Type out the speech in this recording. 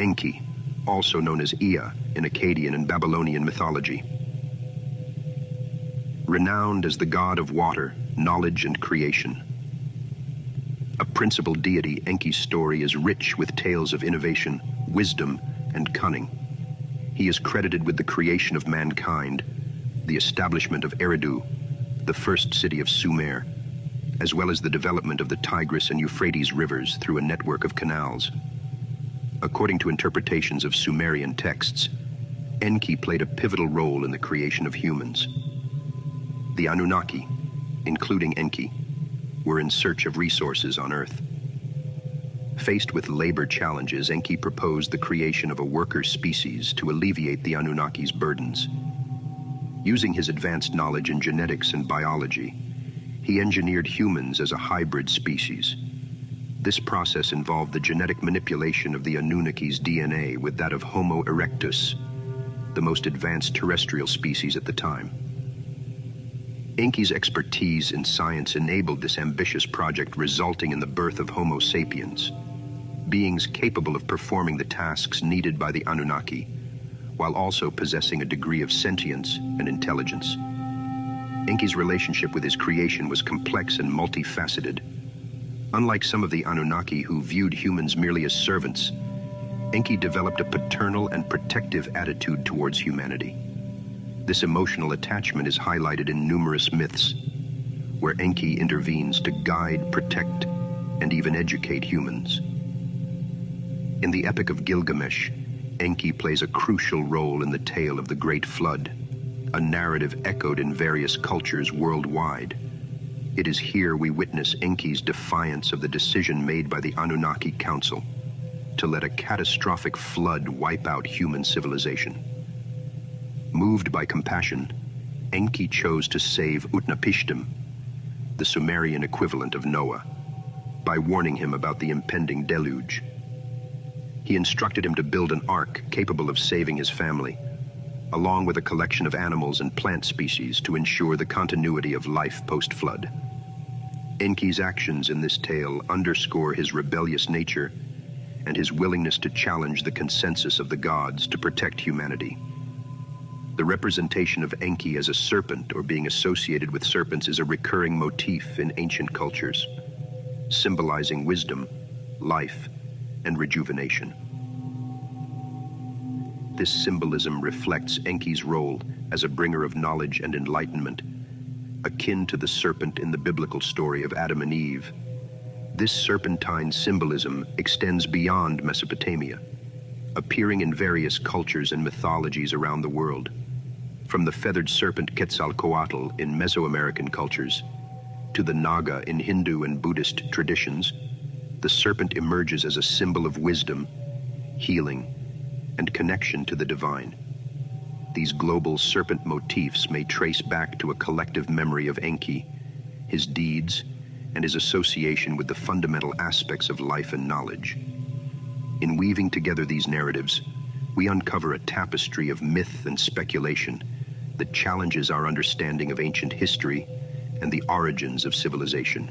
Enki, also known as Ea in Akkadian and Babylonian mythology. Renowned as the god of water, knowledge, and creation. A principal deity, Enki's story is rich with tales of innovation, wisdom, and cunning. He is credited with the creation of mankind, the establishment of Eridu, the first city of Sumer, as well as the development of the Tigris and Euphrates rivers through a network of canals. According to interpretations of Sumerian texts, Enki played a pivotal role in the creation of humans. The Anunnaki, including Enki, were in search of resources on Earth. Faced with labor challenges, Enki proposed the creation of a worker species to alleviate the Anunnaki's burdens. Using his advanced knowledge in genetics and biology, he engineered humans as a hybrid species. This process involved the genetic manipulation of the Anunnaki's DNA with that of Homo erectus, the most advanced terrestrial species at the time. Enki's expertise in science enabled this ambitious project, resulting in the birth of Homo sapiens, beings capable of performing the tasks needed by the Anunnaki, while also possessing a degree of sentience and intelligence. Enki's relationship with his creation was complex and multifaceted. Unlike some of the Anunnaki who viewed humans merely as servants, Enki developed a paternal and protective attitude towards humanity. This emotional attachment is highlighted in numerous myths, where Enki intervenes to guide, protect, and even educate humans. In the Epic of Gilgamesh, Enki plays a crucial role in the tale of the Great Flood, a narrative echoed in various cultures worldwide. It is here we witness Enki's defiance of the decision made by the Anunnaki Council to let a catastrophic flood wipe out human civilization. Moved by compassion, Enki chose to save Utnapishtim, the Sumerian equivalent of Noah, by warning him about the impending deluge. He instructed him to build an ark capable of saving his family, along with a collection of animals and plant species to ensure the continuity of life post-flood. Enki's actions in this tale underscore his rebellious nature and his willingness to challenge the consensus of the gods to protect humanity. The representation of Enki as a serpent or being associated with serpents is a recurring motif in ancient cultures, symbolizing wisdom, life, and rejuvenation. This symbolism reflects Enki's role as a bringer of knowledge and enlightenment, akin to the serpent in the biblical story of Adam and Eve. This serpentine symbolism extends beyond Mesopotamia, appearing in various cultures and mythologies around the world. From the feathered serpent Quetzalcoatl in Mesoamerican cultures to the Naga in Hindu and Buddhist traditions, the serpent emerges as a symbol of wisdom, healing, and connection to the divine. These global serpent motifs may trace back to a collective memory of Enki, his deeds, and his association with the fundamental aspects of life and knowledge. In weaving together these narratives, we uncover a tapestry of myth and speculation that challenges our understanding of ancient history and the origins of civilization.